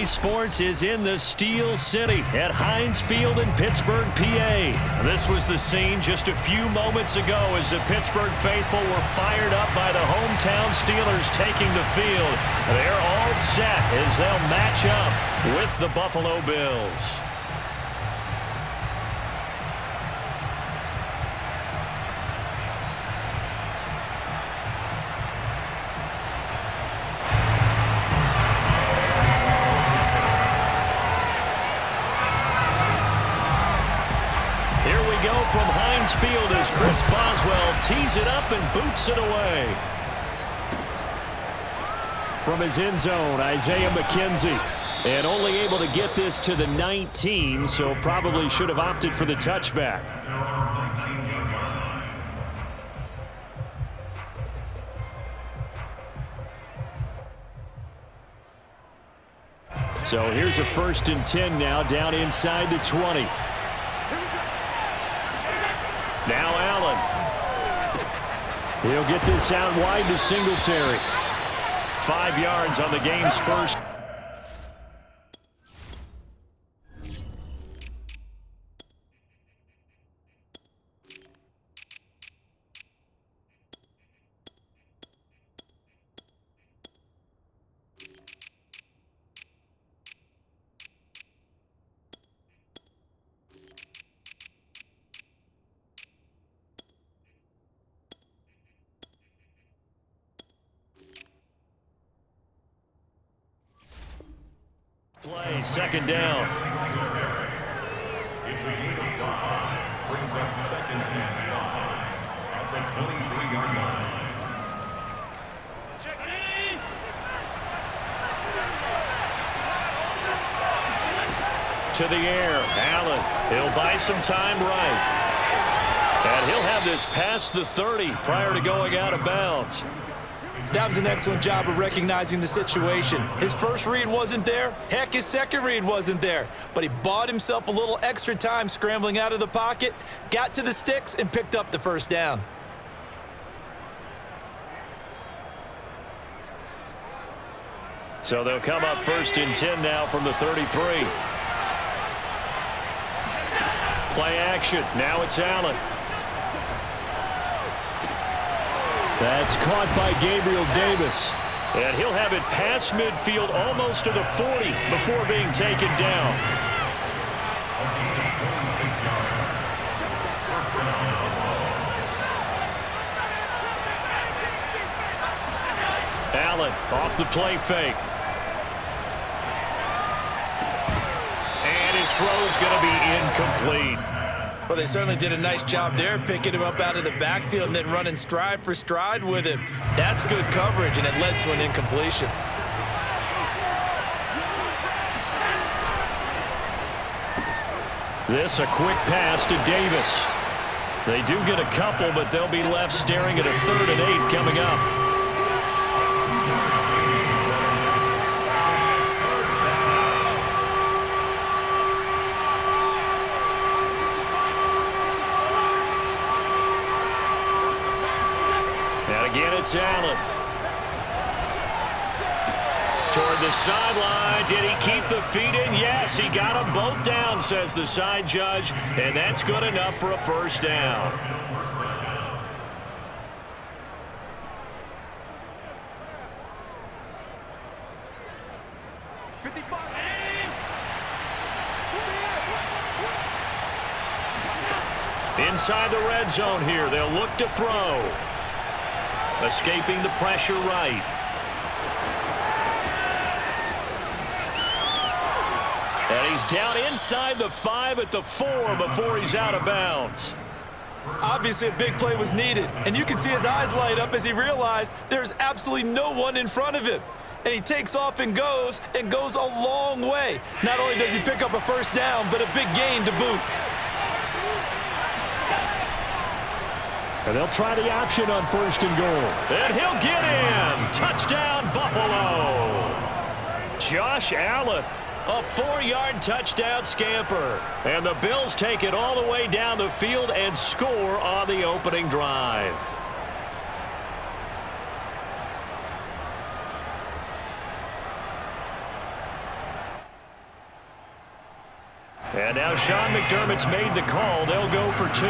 Sports is in the Steel City at Heinz Field in Pittsburgh, PA. This was the scene just a few moments ago as the Pittsburgh faithful were fired up by the hometown Steelers taking the field. They're all set as they'll match up with the Buffalo Bills. From Heinz Field as Chris Boswell tees it up and boots it away. From his end zone, Isaiah McKenzie. And only able to get this to the 19, so probably should have opted for the touchback. So here's a 1st and 10 now down inside the 20. Now Allen. He'll get this out wide to Singletary. 5 yards on the game's first. Play, 2nd down. It's a gain of 5. Brings up 2nd and 5 at the 23-yard line. To the air, Allen. He'll buy some time right. And he'll have this past the 30 prior to going out of bounds. That was an excellent job of recognizing the situation. His first read wasn't there. Heck, his second read wasn't there. But he bought himself a little extra time scrambling out of the pocket, got to the sticks, and picked up the 1st down. So they'll come up 1st and 10 now from the 33. Play action. Now it's Allen. That's caught by Gabriel Davis. And he'll have it past midfield almost to the 40 before being taken down. Allen off the play fake. And his throw's going to be incomplete. Well, they certainly did a nice job there, picking him up out of the backfield and then running stride for stride with him. That's good coverage, and it led to an incompletion. This a quick pass to Davis. They do get a couple, but they'll be left staring at a 3rd and 8 coming up. Again, it's Allen. Toward the sideline. Did he keep the feet in? Yes, he got them both down, says the side judge. And that's good enough for a 1st down. Inside the red zone here. They'll look to throw. Escaping the pressure right. And he's down inside the 5 at the 4 before he's out of bounds. Obviously, a big play was needed, and you can see his eyes light up as he realized there's absolutely no one in front of him. And he takes off and goes a long way. Not only does he pick up a 1st down, but a big gain to boot. And they'll try the option on 1st and goal. And he'll get in. Touchdown, Buffalo. Josh Allen, a 4-yard touchdown scamper. And the Bills take it all the way down the field and score on the opening drive. And now Sean McDermott's made the call. They'll go for 2.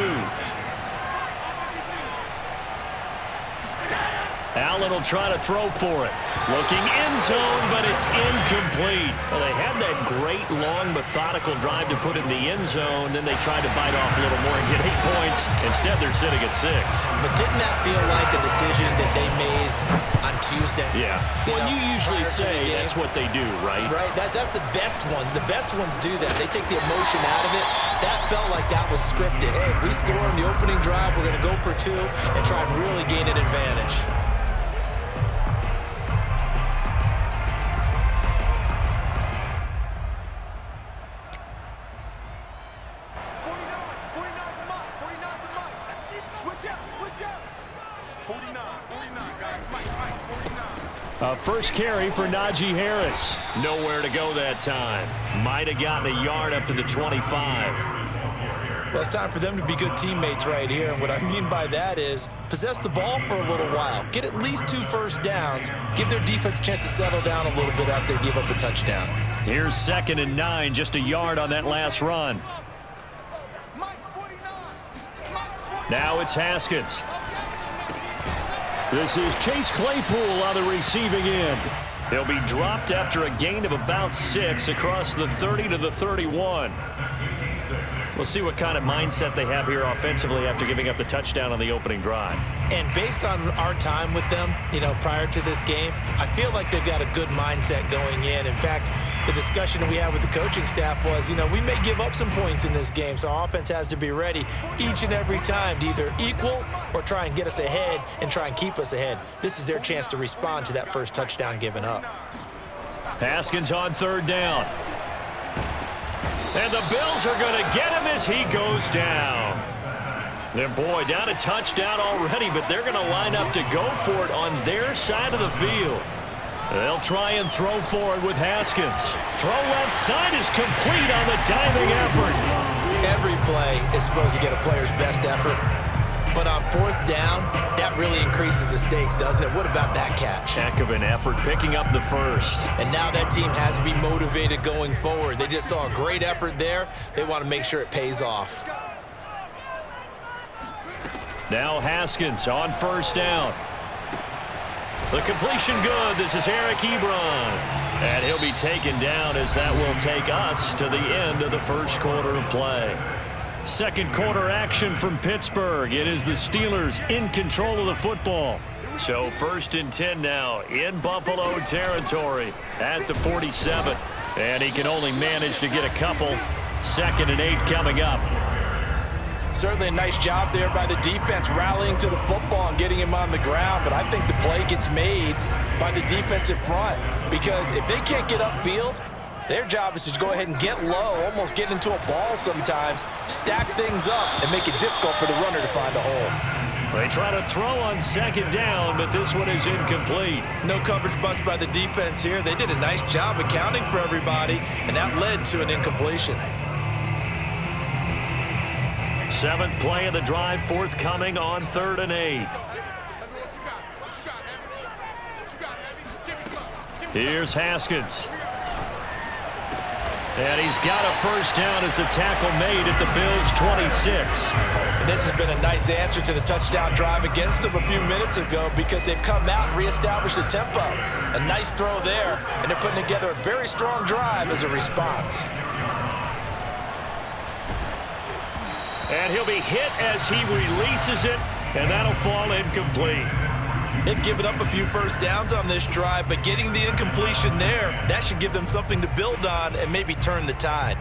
Allen will try to throw for it. Looking end zone, but it's incomplete. Well, they had that great, long, methodical drive to put it in the end zone. Then they tried to bite off a little more and get 8 points. Instead, they're sitting at 6. But didn't that feel like a decision that they made on Tuesday? Yeah. Well, you usually say that's what they do, right? Right. That's the best one. The best ones do that. They take the emotion out of it. That felt like that was scripted. Hey, if we score in the opening drive, we're going to go for 2 and try and really gain an advantage. First carry for Najee Harris. Nowhere to go that time. Might have gotten a yard up to the 25. Well, it's time for them to be good teammates right here. And what I mean by that is possess the ball for a little while. Get at least 2 first downs. Give their defense a chance to settle down a little bit after they give up a touchdown. Here's 2nd and 9, just a yard on that last run. Now it's Haskins. This is Chase Claypool on the receiving end. He'll be dropped after a gain of about 6 across the 30 to the 31. We'll see what kind of mindset they have here offensively after giving up the touchdown on the opening drive. And based on our time with them, prior to this game, I feel like they've got a good mindset going in. In fact, the discussion that we had with the coaching staff was, we may give up some points in this game, so our offense has to be ready each and every time to either equal or try and get us ahead and try and keep us ahead. This is their chance to respond to that first touchdown given up. Haskins on 3rd down. And the Bills are going to get him as he goes down. Their boy down a touchdown already, but they're going to line up to go for it on their side of the field. They'll try and throw for it with Haskins. Throw left side is complete on the diving effort. Every play is supposed to get a player's best effort. But on 4th down, that really increases the stakes, doesn't it? What about that catch? Heck of an effort picking up the first. And now that team has to be motivated going forward. They just saw a great effort there. They want to make sure it pays off. Now Haskins on 1st down. The completion good. This is Eric Ebron. And he'll be taken down as that will take us to the end of the first quarter of play. Second quarter action from Pittsburgh. It is the Steelers in control of the football. So 1st and 10 now in Buffalo territory at the 47. And he can only manage to get a couple. 2nd and 8 coming up. Certainly a nice job there by the defense rallying to the football and getting him on the ground. But I think the play gets made by the defensive front. Because if they can't get upfield, their job is to go ahead and get low, almost get into a ball sometimes, stack things up, and make it difficult for the runner to find a hole. They try to throw on 2nd down, but this one is incomplete. No coverage bust by the defense here. They did a nice job accounting for everybody, and that led to an incompletion. 7th play of the drive, forthcoming on 3rd and 8. Here's Haskins. And he's got a first down as a tackle made at the Bills' 26. And this has been a nice answer to the touchdown drive against them a few minutes ago because they've come out and reestablished the tempo. A nice throw there, and they're putting together a very strong drive as a response. And he'll be hit as he releases it, and that'll fall incomplete. They've given up a few first downs on this drive, but getting the incompletion there, that should give them something to build on and maybe turn the tide.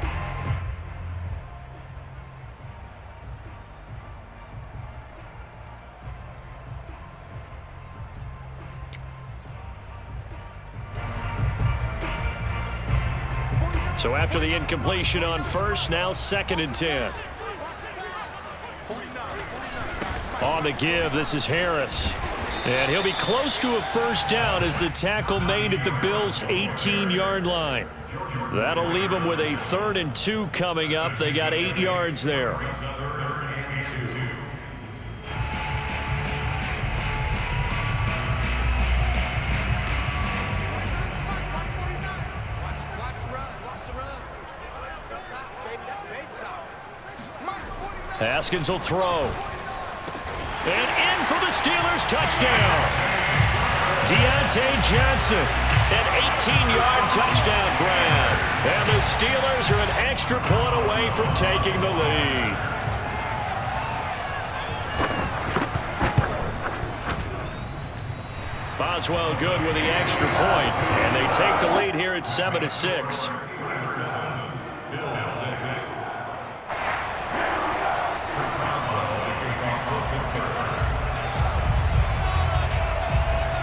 So after the incompletion on 1st, now 2nd and 10. On the give, this is Harris. And he'll be close to a first down as the tackle made at the Bills' 18-yard line. That'll leave them with a 3rd and 2 coming up. They got 8 yards there. Watch the run. Watch the run. Good shot, baby. Haskins will throw. And in for the Steelers touchdown. Deontay Johnson, an 18-yard touchdown grab. And the Steelers are an extra point away from taking the lead. Boswell good with the extra point, and they take the lead here at 7-6.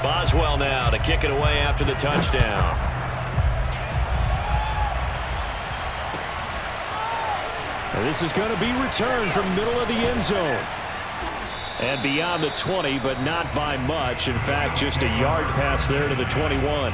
Boswell now to kick it away after the touchdown. And this is going to be returned from middle of the end zone. And beyond the 20, but not by much. In fact, just a yard pass there to the 21.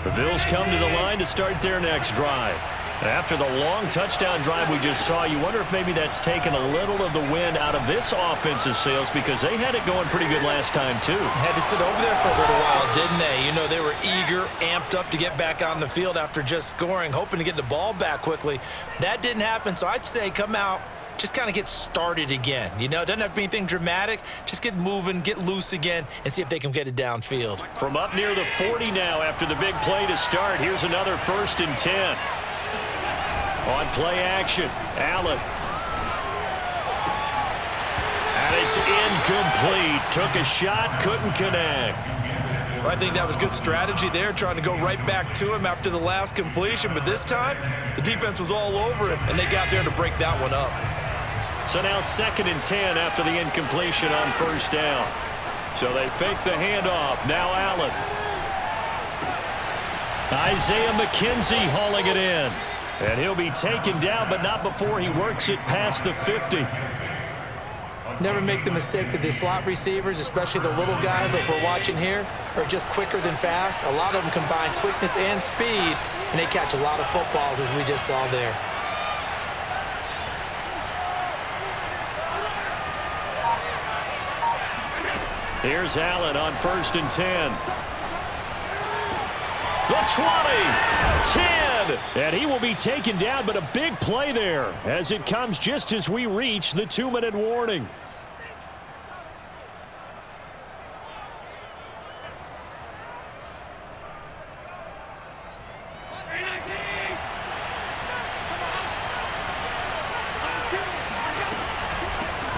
The Bills come to the line to start their next drive. After the long touchdown drive we just saw, you wonder if maybe that's taken a little of the wind out of this offensive sails, because they had it going pretty good last time, too. Had to sit over there for a little while, didn't they? You know, they were eager, amped up to get back on the field after just scoring, hoping to get the ball back quickly. That didn't happen, so I'd say come out, just kind of get started again. You know, it doesn't have to be anything dramatic. Just get moving, get loose again, and see if they can get it downfield. From up near the 40 now after the big play to start, here's another 1st and 10. On play action, Allen. And it's incomplete. Took a shot, couldn't connect. Well, I think that was good strategy there, trying to go right back to him after the last completion. But this time, the defense was all over him, and they got there to break that one up. So now 2nd and 10 after the incompletion on 1st down. So they fake the handoff. Now Allen. Isaiah McKenzie hauling it in. And he'll be taken down, but not before he works it past the 50. Never make the mistake that the slot receivers, especially the little guys like we're watching here, are just quicker than fast. A lot of them combine quickness and speed, and they catch a lot of footballs, as we just saw there. Here's Allen on 1st and 10. The 20, 10, and he will be taken down, but a big play there as it comes just as we reach the 2-minute warning.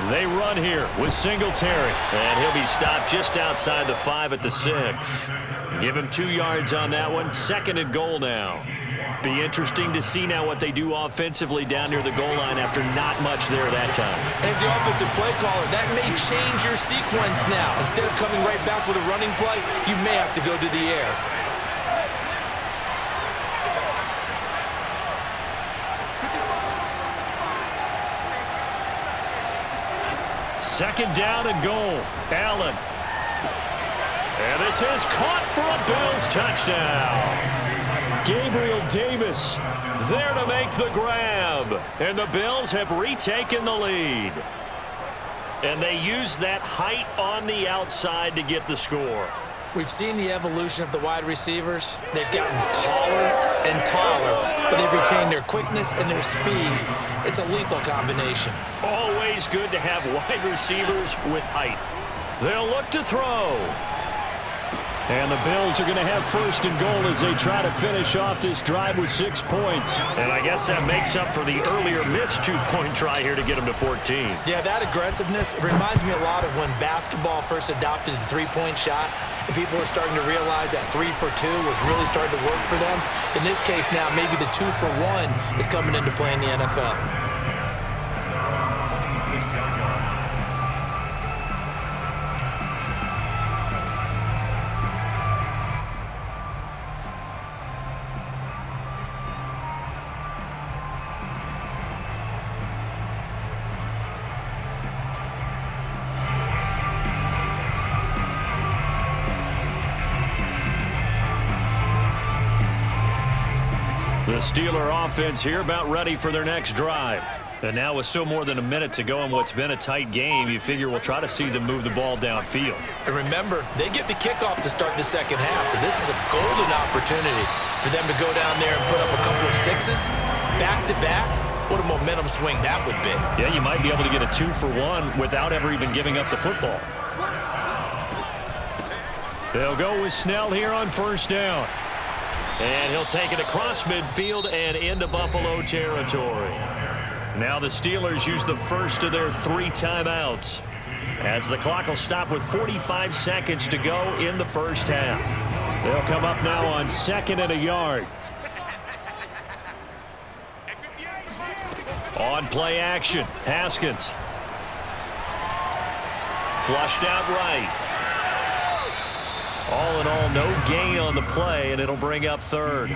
They run here with Singletary, and he'll be stopped just outside the 5 at the 6. Give him 2 yards on that one. 2nd and goal now. Be interesting to see now what they do offensively down near the goal line after not much there that time. As the offensive play caller, that may change your sequence now. Instead of coming right back with a running play, you may have to go to the air. Second down and goal. Allen. And this is caught for a Bills touchdown. Gabriel Davis there to make the grab. And the Bills have retaken the lead. And they use that height on the outside to get the score. We've seen the evolution of the wide receivers. They've gotten taller and taller, but they've retained their quickness and their speed. It's a lethal combination. Always good to have wide receivers with height. They'll look to throw. And the Bills are going to have 1st and goal as they try to finish off this drive with 6 points. And I guess that makes up for the earlier missed 2-point try here to get them to 14. Yeah, that aggressiveness, it reminds me a lot of when basketball first adopted the 3-point shot. And people were starting to realize that 3 for 2 was really starting to work for them. In this case now, maybe the 2 for 1 is coming into play in the NFL. The Steeler offense here about ready for their next drive. And now with still more than a minute to go in what's been a tight game, you figure we'll try to see them move the ball downfield. And remember, they get the kickoff to start the second half, so this is a golden opportunity for them to go down there and put up a couple of sixes back-to-back. What a momentum swing that would be. Yeah, you might be able to get a 2-for-1 without ever even giving up the football. They'll go with Snell here on first down. And he'll take it across midfield and into Buffalo territory. Now the Steelers use the first of their 3 timeouts, as the clock will stop with 45 seconds to go in the first half. They'll come up now on 2nd and a yard. On play action, Haskins. Flushed out right. All in all, no gain on the play, and it'll bring up 3rd.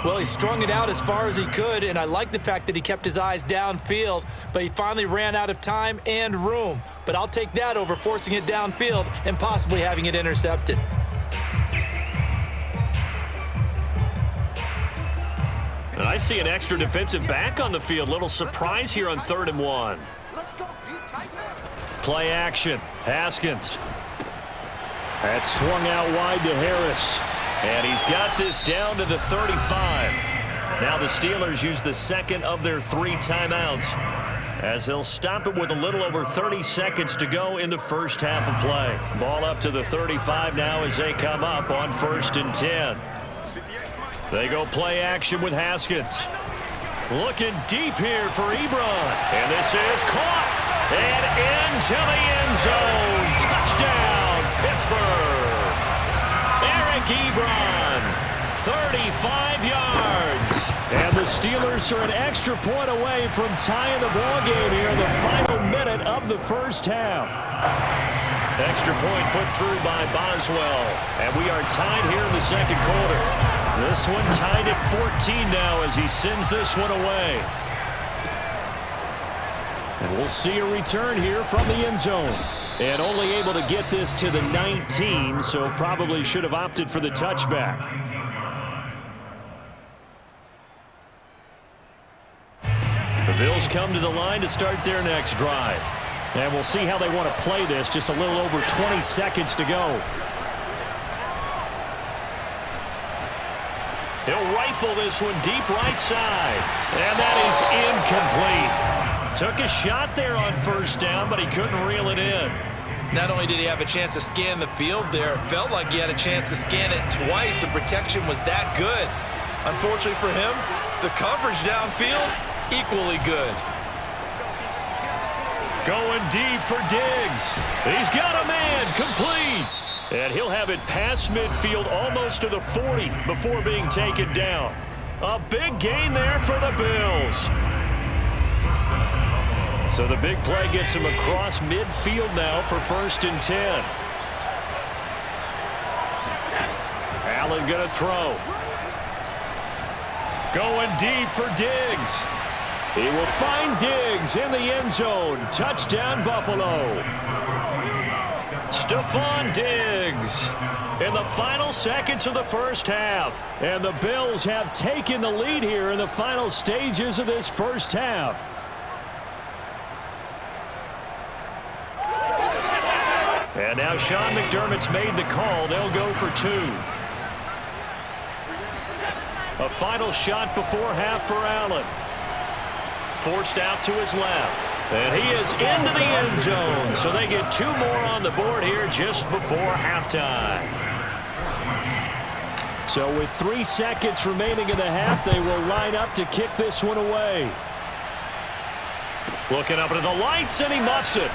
Well, he strung it out as far as he could, and I like the fact that he kept his eyes downfield, but he finally ran out of time and room. But I'll take that over forcing it downfield and possibly having it intercepted. And I see an extra defensive back on the field. Little surprise here on 3rd and 1. Play action, Haskins. That's swung out wide to Harris. And he's got this down to the 35. Now the Steelers use the 2nd of their 3 timeouts, as they'll stop it with a little over 30 seconds to go in the first half of play. Ball up to the 35 now as they come up on 1st and 10. They go play action with Haskins. Looking deep here for Ebron. And this is caught. And into the end zone. Touchdown, Pittsburgh. Eric Ebron, 35 yards. And the Steelers are an extra point away from tying the ball game here in the final minute of the first half. Extra point put through by Boswell. And we are tied here in the 2nd quarter. This one tied at 14 now as he sends this one away. And we'll see a return here from the end zone. And only able to get this to the 19, so probably should have opted for the touchback. The Bills come to the line to start their next drive. And we'll see how they want to play this. Just a little over 20 seconds to go. He'll rifle this one deep right side. And that is incomplete. Took a shot there on first down, but he couldn't reel it in. Not only did he have a chance to scan the field there, it felt like he had a chance to scan it twice. The protection was that good. Unfortunately for him, the coverage downfield, equally good. Going deep for Diggs. He's got a man, complete. And he'll have it past midfield almost to the 40 before being taken down. A big gain there for the Bills. So the big play gets him across midfield now for 1st and 10. Allen going to throw. Going deep for Diggs. He will find Diggs in the end zone. Touchdown, Buffalo. Stephon Diggs in the final seconds of the first half. And the Bills have taken the lead here in the final stages of this first half. And now Sean McDermott's made the call. They'll go for 2. A final shot before half for Allen. Forced out to his left. And he is into the end zone. So they get 2 more on the board here just before halftime. So with 3 seconds remaining in the half, they will line up to kick this one away. Looking up into the lights, and he muffs it.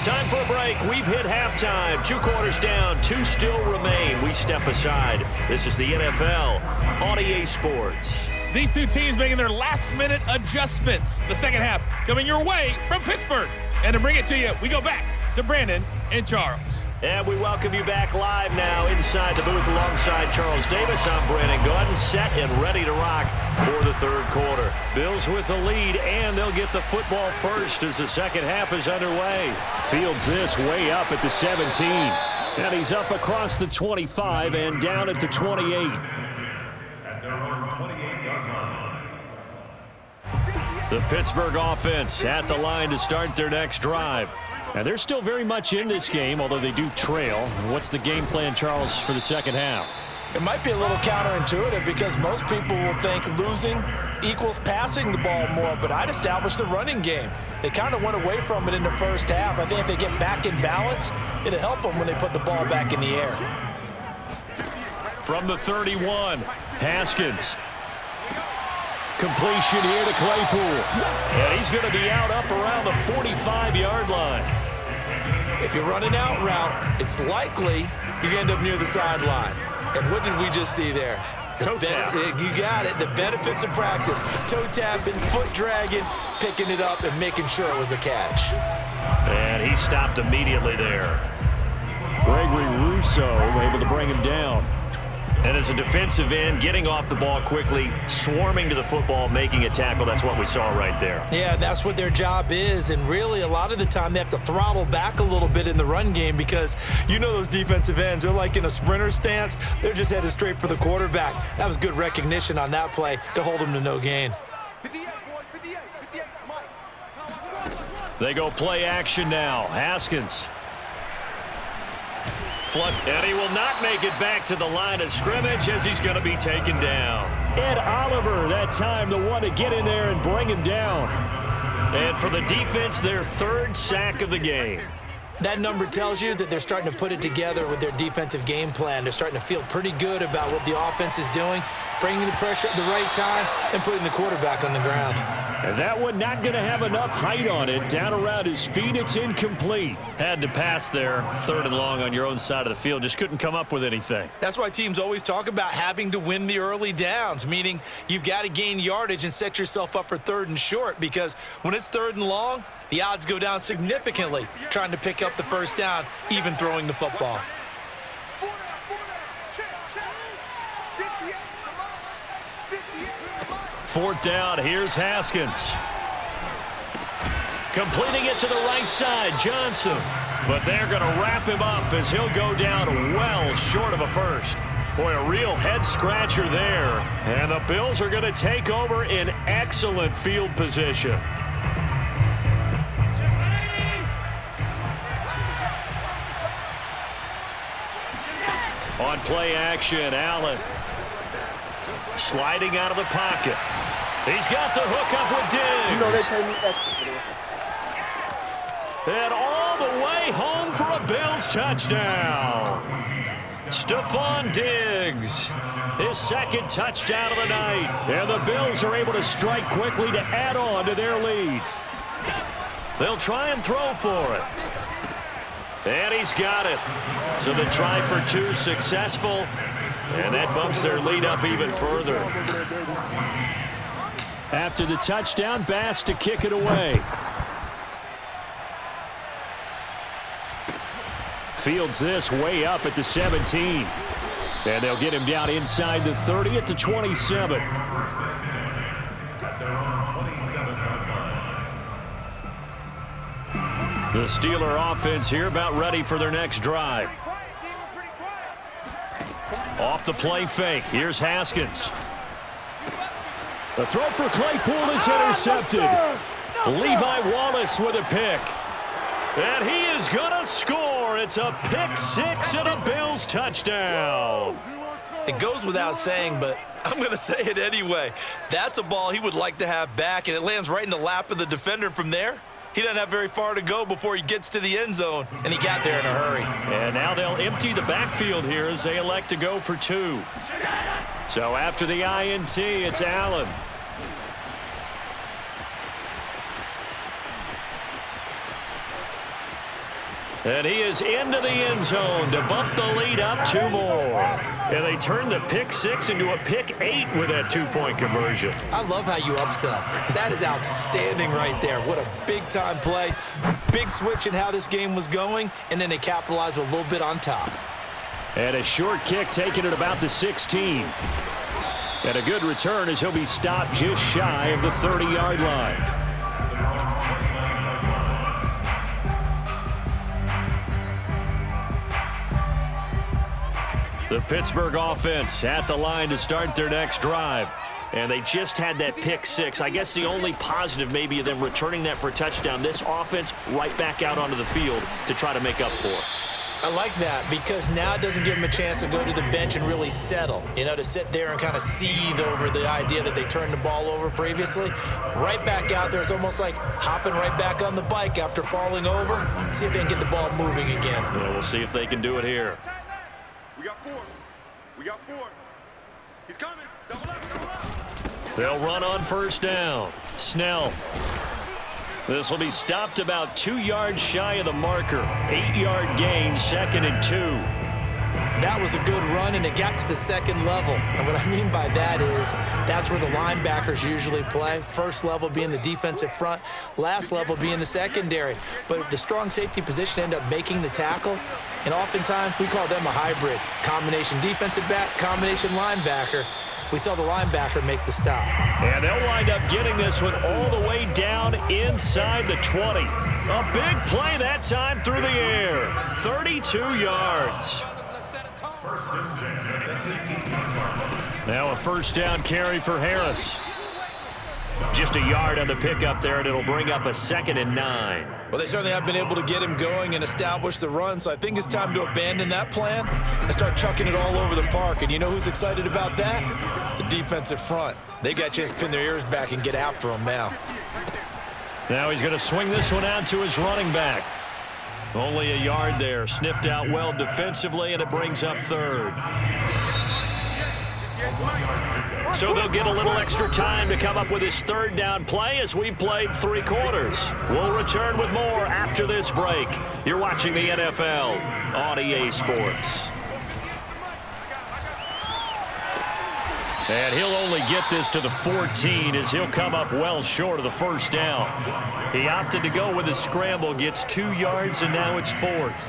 Time for a break. We've hit halftime. 2 quarters down. 2 still remain. We step aside. This is the NFL on EA Sports. These 2 teams making their last-minute adjustments. The second half coming your way from Pittsburgh. And to bring it to you, we go back to Brandon and Charles. And we welcome you back live now inside the booth alongside Charles Davis. I'm Brandon Gaudin, set and ready to rock for the third quarter. Bills with the lead, and they'll get the football first as the second half is underway. Fields this way up at the 17. And he's up across the 25 and down at the 28. At their own 28-yard line. The Pittsburgh offense at the line to start their next drive. And they're still very much in this game, although they do trail. What's the game plan, Charles, for the second half? It might be a little counterintuitive because most people will think losing equals passing the ball more, but I'd establish the running game. They kind of went away from it in the first half. I think if they get back in balance, it'll help them when they put the ball back in the air. From the 31, Haskins. Completion here to Claypool. And he's going to be out up around the 45-yard line. If you're running out route, it's likely you're going to end up near the sideline. And what did we just see there? Toe tap. You got it. The benefits of practice. Toe tapping, foot dragging, picking it up, and making sure it was a catch. And he stopped immediately there. Gregory Rousseau able to bring him down. And as a defensive end, getting off the ball quickly, swarming to the football, making a tackle. That's what we saw right there. Yeah, that's what their job is. And really, a lot of the time, they have to throttle back a little bit in the run game because you know those defensive ends, they're like in a sprinter stance. They're just headed straight for the quarterback. That was good recognition on that play to hold him to no gain. They go play action now. Haskins. And he will not make it back to the line of scrimmage as he's going to be taken down. Ed Oliver, that time, the one to get in there and bring him down. And for the defense, their third sack of the game. That number tells you that they're starting to put it together with their defensive game plan. They're starting to feel pretty good about what the offense is doing, bringing the pressure at the right time, and putting the quarterback on the ground. And that one not going to have enough height on it. Down around his feet, it's incomplete. Had to pass there, third and long on your own side of the field. Just couldn't come up with anything. That's why teams always talk about having to win the early downs, meaning you've got to gain yardage and set yourself up for third and short, because when it's third and long, the odds go down significantly trying to pick up the first down, even throwing the football. Fourth down, here's Haskins. Completing it to the right side, Johnson. But they're going to wrap him up as he'll go down well short of a first. Boy, a real head-scratcher there. And the Bills are going to take over in excellent field position. On play action, Allen. Sliding out of the pocket. He's got the hook up with Diggs. You know they pay me extra. And all the way home for a Bills touchdown. Stephon Diggs, his second touchdown of the night. And the Bills are able to strike quickly to add on to their lead. They'll try and throw for it. And he's got it. So the try for two successful. And that bumps their lead up even further. After the touchdown, Bass to kick it away. Fields this way up at the 17. And they'll get him down inside the 30 at the 27. At their own 27-yard line. The Steeler offense here about ready for their next drive. Off the play fake. Here's Haskins. The throw for Claypool is intercepted. Levi Wallace with a pick. And he is going to score. It's a pick six and a Bills touchdown. It goes without saying, but I'm going to say it anyway. That's a ball he would like to have back, and it lands right in the lap of the defender from there. He doesn't have very far to go before he gets to the end zone, and he got there in a hurry. And now they'll empty the backfield here as they elect to go for two. So after the INT, it's Allen. And he is into the end zone to bump the lead up two more. And they turned the pick 6 into a pick 8 with that 2-point conversion. I love how you upsell. That is outstanding right there. What a big-time play. Big switch in how this game was going, and then they capitalized with a little bit on top. And a short kick taken at about the 16. And a good return as he'll be stopped just shy of the 30-yard line. The Pittsburgh offense at the line to start their next drive. And they just had that pick 6. I guess the only positive maybe of them returning that for a touchdown. This offense right back out onto the field to try to make up for it. I like that because now it doesn't give them a chance to go to the bench and really settle, to sit there and kind of seethe over the idea that they turned the ball over previously. Right back out there, it's almost like hopping right back on the bike after falling over. See if they can get the ball moving again. Yeah, we'll see if they can do it here. We got 4. We got 4. He's coming. Double up, double up. They'll run on first down. Snell. This will be stopped about 2 yards shy of the marker. 8-yard gain, 2nd and 2. That was a good run, and it got to the second level. And what I mean by that is that's where the linebackers usually play. First level being the defensive front, last level being the secondary. But the strong safety position ended up making the tackle, and oftentimes we call them a hybrid. Combination defensive back, combination linebacker. We saw the linebacker make the stop. And they'll wind up getting this one all the way down inside the 20. A big play that time through the air. 32 yards. Now a first down carry for Harris. Just a yard on the pickup there, and it'll bring up a 2nd and 9. Well, they certainly have been able to get him going and establish the run, so I think it's time to abandon that plan and start chucking it all over the park. And you know who's excited about that? The defensive front. They got a chance to pin their ears back and get after him now. Now he's going to swing this one out to his running back. Only a yard there. Sniffed out well defensively, and it brings up 3rd. So they'll get a little extra time to come up with his 3rd down play as we've played 3 quarters. We'll return with more after this break. You're watching the NFL on EA Sports. And he'll only get this to the 14 as he'll come up well short of the first down. He opted to go with a scramble, gets 2 yards, and now it's 4th.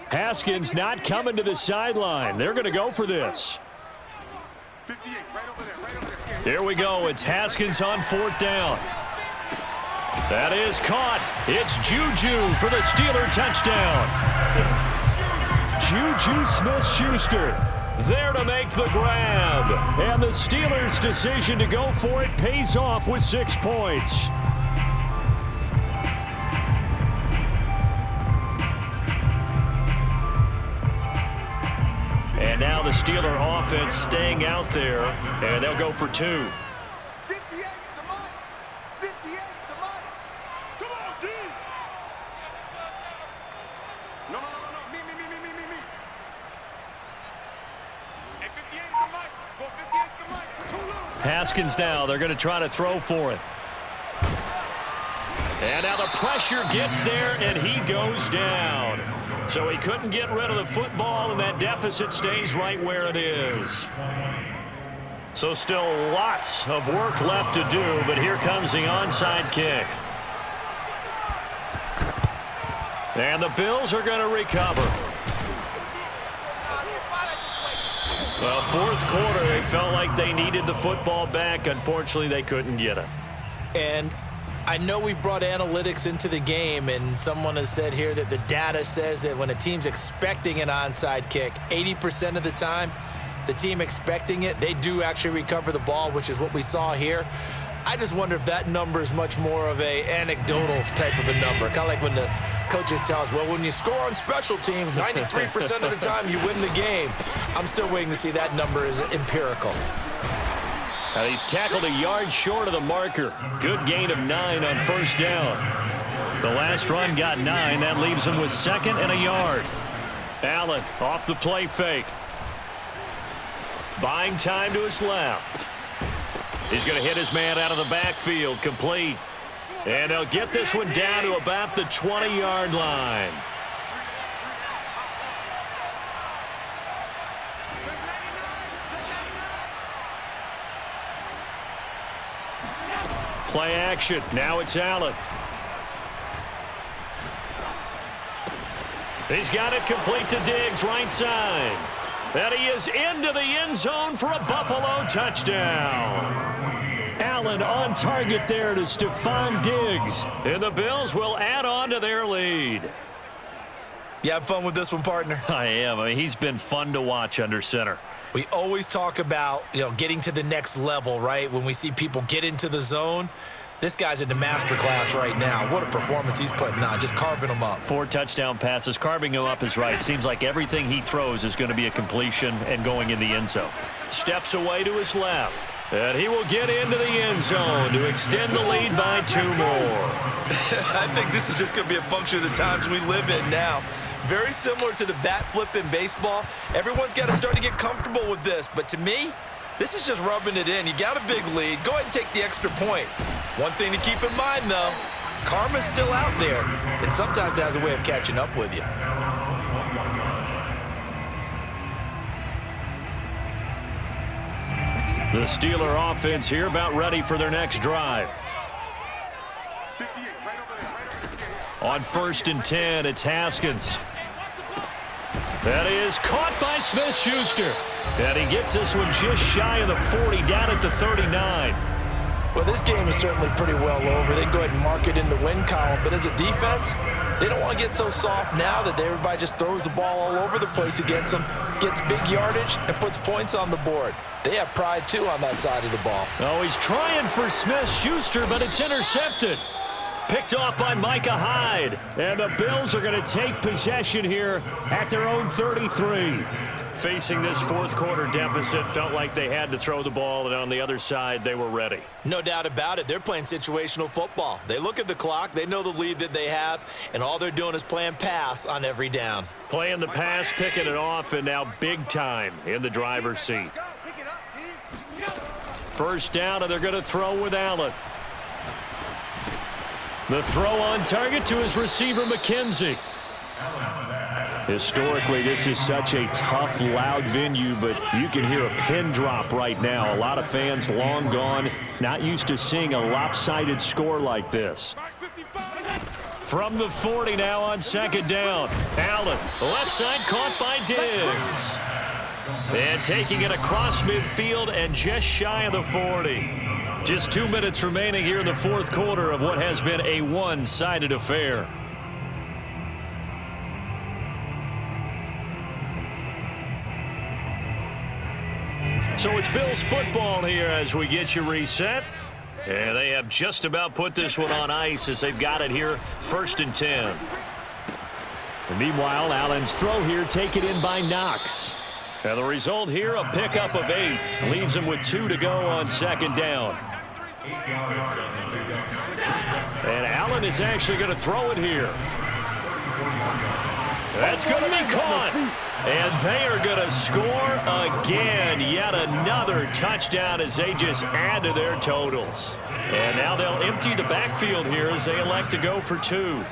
Haskins not coming to the sideline. They're going to go for this. 58, right over there. Here we go. It's Haskins on 4th down. That is caught. It's Juju for the Steeler touchdown. Juju Smith-Schuster there to make the grab. And the Steelers' decision to go for it pays off with 6 points. And now the Steeler offense staying out there, and they'll go for 2. 58's the money. 58's the money. Come on, D. No. Me. Hey, 58's the money. Go 58's the money. Too little. Haskins now, they're going to try to throw for it. And now the pressure gets there, and he goes down. So he couldn't get rid of the football, and that deficit stays right where it is. So still lots of work left to do, but here comes the onside kick. And the Bills are going to recover. Well, 4th quarter, they felt like they needed the football back. Unfortunately, they couldn't get it. And I know we brought analytics into the game, and someone has said here that the data says that when a team's expecting an onside kick, 80% of the time, the team expecting it, they do actually recover the ball, which is what we saw here. I just wonder if that number is much more of a anecdotal type of a number. Kind of like when the coaches tell us, well, when you score on special teams, 93% of the time you win the game. I'm still waiting to see that number is empirical. Now he's tackled a yard short of the marker. Good gain of 9 on first down. The last run got 9. That leaves him with 2nd and a yard. Allen off the play fake. Buying time to his left. He's going to hit his man out of the backfield, complete. And he'll get this one down to about the 20-yard line. Play action. Now it's Allen. He's got it complete to Diggs, right side. And he is into the end zone for a Buffalo touchdown. Allen on target there to Stephon Diggs. And the Bills will add on to their lead. You have fun with this one, partner? I am. I mean, he's been fun to watch under center. We always talk about, getting to the next level, right? When we see people get into the zone, this guy's in the master class right now. What a performance he's putting on, just carving them up. 4 touchdown passes. Carving him up is right. Seems like everything he throws is going to be a completion and going in the end zone. Steps away to his left. And he will get into the end zone to extend the lead by 2 more. I think this is just going to be a function of the times we live in now. Very similar to the bat flip in baseball. Everyone's got to start to get comfortable with this. But to me, this is just rubbing it in. You got a big lead. Go ahead and take the extra point. One thing to keep in mind, though, karma's still out there, and sometimes it has a way of catching up with you. The Steeler offense here about ready for their next drive. On 1st and 10, it's Haskins. That is caught by Smith-Schuster. And he gets this one just shy of the 40, down at the 39. Well, this game is certainly pretty well over. They can go ahead and mark it in the win column. But as a defense, they don't want to get so soft now that everybody just throws the ball all over the place against them, gets big yardage, and puts points on the board. They have pride, too, on that side of the ball. Oh, he's trying for Smith-Schuster, but it's intercepted. Picked off by Micah Hyde. And the Bills are going to take possession here at their own 33. Facing this fourth quarter deficit, felt like they had to throw the ball, and on the other side, they were ready. No doubt about it. They're playing situational football. They look at the clock, they know the lead that they have, and all they're doing is playing pass on every down. Playing the pass, picking it off, and now big time in the driver's seat. First down, and they're going to throw with Allen. The throw on target to his receiver, McKenzie. Historically, this is such a tough, loud venue, but you can hear a pin drop right now. A lot of fans long gone, not used to seeing a lopsided score like this. From the 40 now on 2nd down. Allen, left side caught by Diggs. And taking it across midfield and just shy of the 40. Just 2 minutes remaining here in the fourth quarter of what has been a one-sided affair. So it's Bills football here as we get you reset. And they have just about put this one on ice as they've got it here, 1st and 10. And meanwhile, Allen's throw here taken in by Knox. And the result here, a pickup of 8. Leaves him with 2 to go on 2nd down. And Allen is actually going to throw it here. That's going to be caught. And they are going to score again. Yet another touchdown as they just add to their totals. And now they'll empty the backfield here as they elect to go for 2.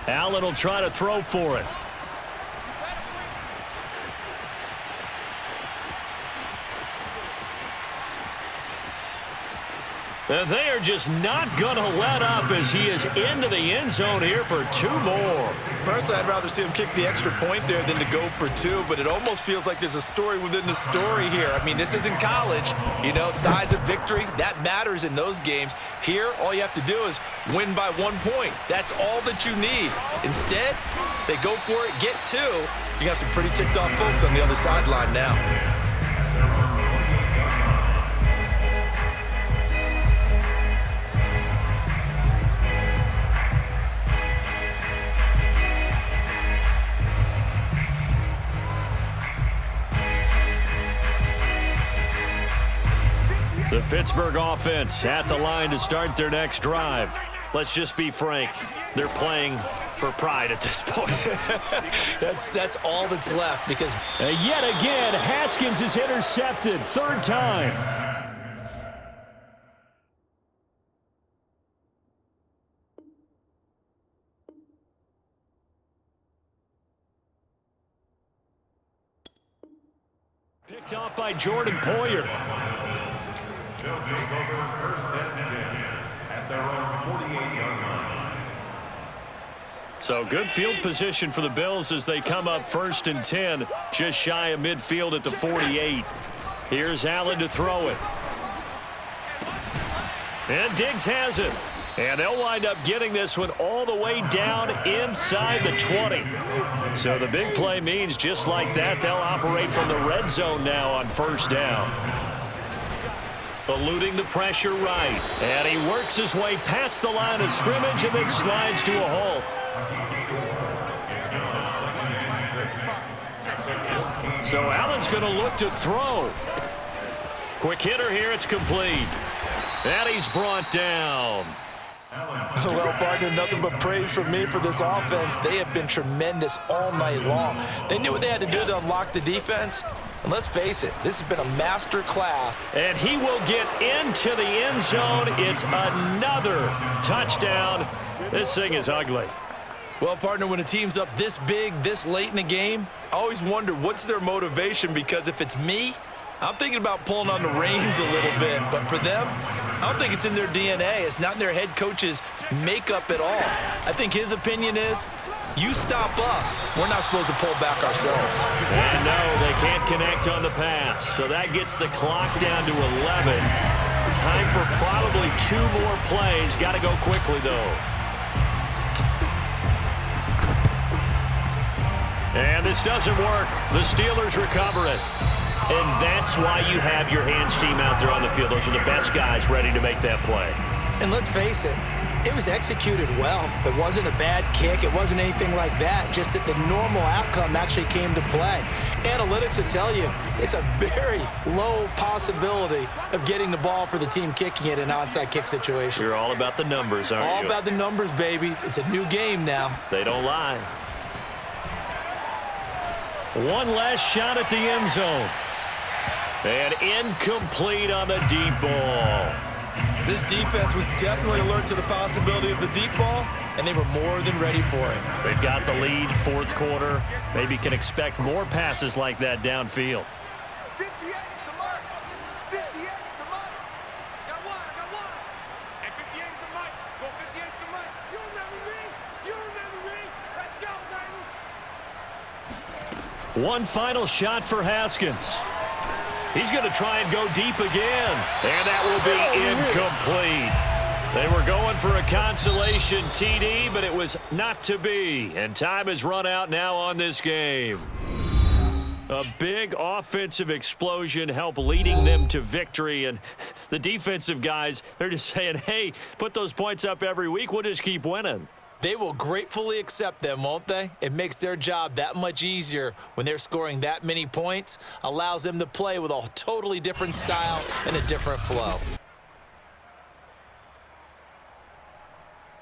Allen will try to throw for it. And they are just not going to let up as he is into the end zone here for 2 more. Personally, I'd rather see him kick the extra point there than to go for 2, but it almost feels like there's a story within the story here. I mean, this isn't college. Size of victory, that matters in those games. Here, all you have to do is win by 1 point. That's all that you need. Instead, they go for it, get 2. You got some pretty ticked off folks on the other sideline now. The Pittsburgh offense at the line to start their next drive. Let's just be frank. They're playing for pride at this point. That's all that's left because Yet again, Haskins is intercepted. Third time. Picked off by Jordan Poyer. They'll take over first and 10 at their own 48-yard line. So good field position for the Bills as they come up first and 10, just shy of midfield at the 48. Here's Allen to throw it. And Diggs has it. And they'll wind up getting this one all the way down inside the 20. So the big play means just like that, they'll operate from the red zone now on first down. Eluding the pressure right. And he works his way past the line of scrimmage and then slides to a halt. So Allen's going to look to throw. Quick hitter here, it's complete. And he's brought down. Well, partner, nothing but praise from me for this offense. They have been tremendous all night long. They knew what they had to do to unlock the defense. And let's face it, this has been a master class. And he will get into the end zone. It's another touchdown. This thing is ugly. Well, partner, when a team's up this big, this late in the game, I always wonder what's their motivation, because if it's me, I'm thinking about pulling on the reins a little bit. But for them, I don't think it's in their DNA. It's not in their head coach's makeup at all. I think his opinion is, you stop us. We're not supposed to pull back ourselves. And no, they can't connect on the pass. So that gets the clock down to 11. Time for probably 2 more plays. Got to go quickly, though. And this doesn't work. The Steelers recover it. And that's why you have your hands team out there on the field. Those are the best guys ready to make that play. And let's face it, it was executed well. It wasn't a bad kick. It wasn't anything like that. Just that the normal outcome actually came to play. Analytics will tell you it's a very low possibility of getting the ball for the team kicking it in an onside kick situation. You're all about the numbers, aren't you? All about the numbers, baby. It's a new game now. They don't lie. One last shot at the end zone. And incomplete on the deep ball. This defense was definitely alert to the possibility of the deep ball, and they were more than ready for it. They've got the lead, fourth quarter. Maybe can expect more passes like that downfield. 58 is the mark. 58 is the mark. Got one. I got one. And 58 is the mark. Go 58 is the mark. You remember me? You remember me? Let's go, baby. One final shot for Haskins. He's going to try and go deep again. And that will be incomplete. They were going for a consolation TD, but it was not to be. And time has run out now on this game. A big offensive explosion helped leading them to victory. And the defensive guys, they're just saying, hey, put those points up every week. We'll just keep winning. They will gratefully accept them, won't they? It makes their job that much easier when they're scoring that many points, allows them to play with a totally different style and a different flow.